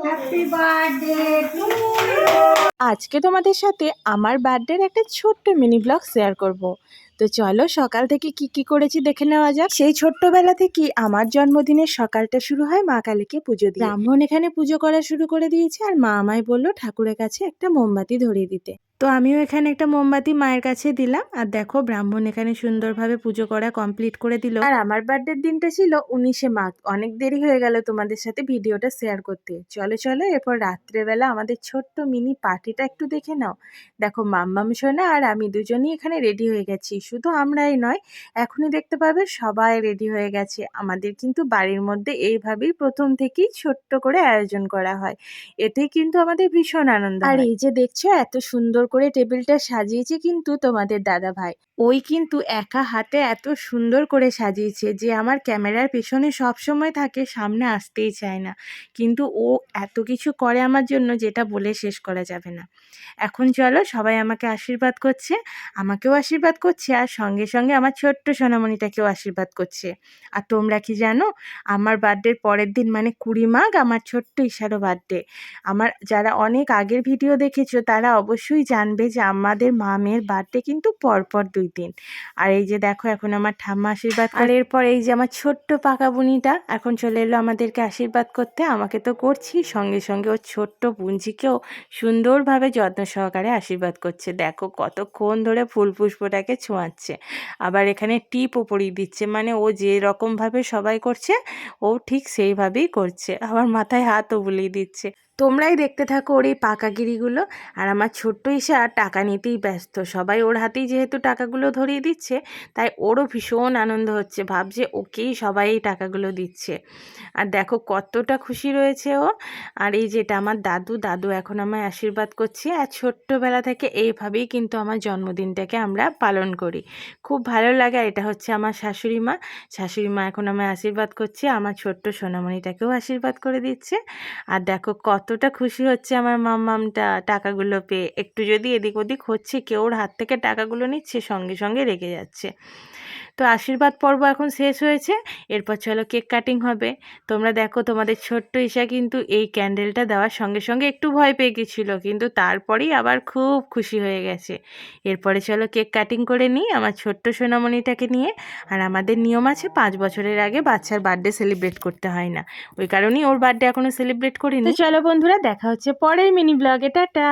Happy birthday to you. আজকে তোমাদের সাথে আমার বার্থডের একটা ছোট্ট মিনি ব্লগ শেয়ার করব। তো চলো সকাল থেকে কি কি করেছি দেখে নেওয়া যাক। সেই ছোট্টবেলা থেকে আমার জন্মদিনের সকালটা শুরু হয় মা কালীকে পুজো দিয়ে। ব্রাহ্মণ এখানে পুজো করা শুরু করে দিয়েছে আর মা আমায় বললো ঠাকুরের কাছে একটা মোমবাতি ধরিয়ে দিতে। তো আমিও এখানে একটা মোমবাতি মায়ের কাছে দিলাম। আর দেখো ব্রাহ্মণ এখানে সুন্দরভাবে পুজো করা কমপ্লিট করে দিল। আর আমার বার্থডের দিনটা ছিল 19শে মার্চ। অনেক দেরি হয়ে গেল তোমাদের সাথে ভিডিওটা শেয়ার করতে। চলো চলো এরপর রাত্রেবেলা আমাদের ছোট্ট মিনি পার্টিটা একটু দেখে নাও। দেখো মাম্মাম সোনা আর আমি দুজনই এখানে রেডি হয়ে গেছি। শুধু আমরাই নয়, এখনই দেখতে পাবে সবাই রেডি হয়ে গেছে। আমাদের কিন্তু বাড়ির মধ্যে এইভাবেই প্রথম থেকেই ছোট্ট করে আয়োজন করা হয়। এতেই কিন্তু আমাদের ভীষণ আনন্দ হয়। আর এই যে দেখছো এত সুন্দর করে টেবিলটা সাজিয়েছে কিন্তু তোমাদের দাদা ভাই। ওই কিন্তু একা হাতে এত সুন্দর করে সাজিয়েছে যে আমার ক্যামেরার পেছনে সব সময় থাকে, সামনে আসতেই চায় না। কিন্তু ও এত কিছু করে আমার জন্য যেটা বলে শেষ করা যাবে না। এখন চলো সবাই আমাকে আশীর্বাদ করছে, আমাকেও আশীর্বাদ করছে আর সঙ্গে সঙ্গে আমার ছোট্ট সোনামণিটাকেও আশীর্বাদ করছে। আর তোমরা কি জানো, আমার বার্থডের পরের দিন মানে 20 মাঘ আমার ছোট্ট ঈশারও বার্থডে। আমার যারা অনেক আগের ভিডিও দেখেছো তারা অবশ্যই জানবে যে আমাদের মামের বার্থডে কিন্তু পরপর 2 দিন। আর এই যে দেখো এখন আমার ঠাম্মা আশীর্বাদ আর এরপর এই যে আমার ছোট্ট পাকা বুনিটা এখন চলে এলো আমাদেরকে আশীর্বাদ করতে। আমাকে তো করছি, সঙ্গে সঙ্গে ওর ছোট্ট বুঞ্জিকেও সুন্দরভাবে যত্ন সহকারে আশীর্বাদ করছে। দেখো কতক্ষণ ধরে ফুল পুষ্পটাকে ছোঁয়াচ্ছে, আবার এখানে টিপও পরিয়ে দিচ্ছে। মানে ও যে রকমভাবে সবাই করছে ও ঠিক সেইভাবেই করছে, আবার মাথায় হাতও বুলিয়ে দিচ্ছে। তোমরাই দেখতে থাকো ওর এই পাকাগিরিগুলো। আর আমার ছোট্ট ঈশা টাকা নিতেই ব্যস্ত, সবাই ওর হাতেই যেহেতু টাকাগুলো ধরিয়ে দিচ্ছে তাই ওরও ভীষণ আনন্দ হচ্ছে, ভাবছে ওকেই সবাই এই টাকাগুলো দিচ্ছে। আর দেখো কতটা খুশি রয়েছে ও। আর এই যেটা আমার দাদু, দাদু এখন আমায় আশীর্বাদ করছে। আর ছোট্টবেলা থেকে এইভাবেই কিন্তু আমার জন্মদিনটাকে আমরা পালন করি, খুব ভালো লাগে। আর এটা হচ্ছে আমার শাশুড়ি মা, শাশুড়ি মা এখন আমায় আশীর্বাদ করছে, আমার ছোট্ট সোনামণিটাকেও আশীর্বাদ করে দিচ্ছে। আর দেখো কতটা খুশি হচ্ছে আমার মাম্মামটা টাকাগুলো পেয়ে। একটু যদি এদিক ওদিক হচ্ছে, কেউ ওর হাত থেকে টাকাগুলো নিচ্ছে, সঙ্গে সঙ্গে রেগে যাচ্ছে। তো আশীর্বাদ পর্ব এখন শেষ হয়েছে, এরপর চলো কেক কাটিং হবে। তোমরা দেখো তোমাদের ছোট্ট ঈশা কিন্তু এই ক্যান্ডেলটা দেওয়ার সঙ্গে সঙ্গে একটু ভয় পেয়ে গেছিলো, কিন্তু তারপরেই আবার খুব খুশি হয়ে গেছে। এরপরে চলো কেক কাটিং করে নিই আমার ছোট্ট সোনামণিটাকে নিয়ে। আর আমাদের নিয়ম আছে 5 বছরের আগে বাচ্চার বার্থডে সেলিব্রেট করতে হয় না, ওই কারণেই ওর বার্থডে এখনও সেলিব্রেট করিনি। তো চলো বন্ধুরা দেখা হচ্ছে পরের মিনি ব্লগে, টাটা।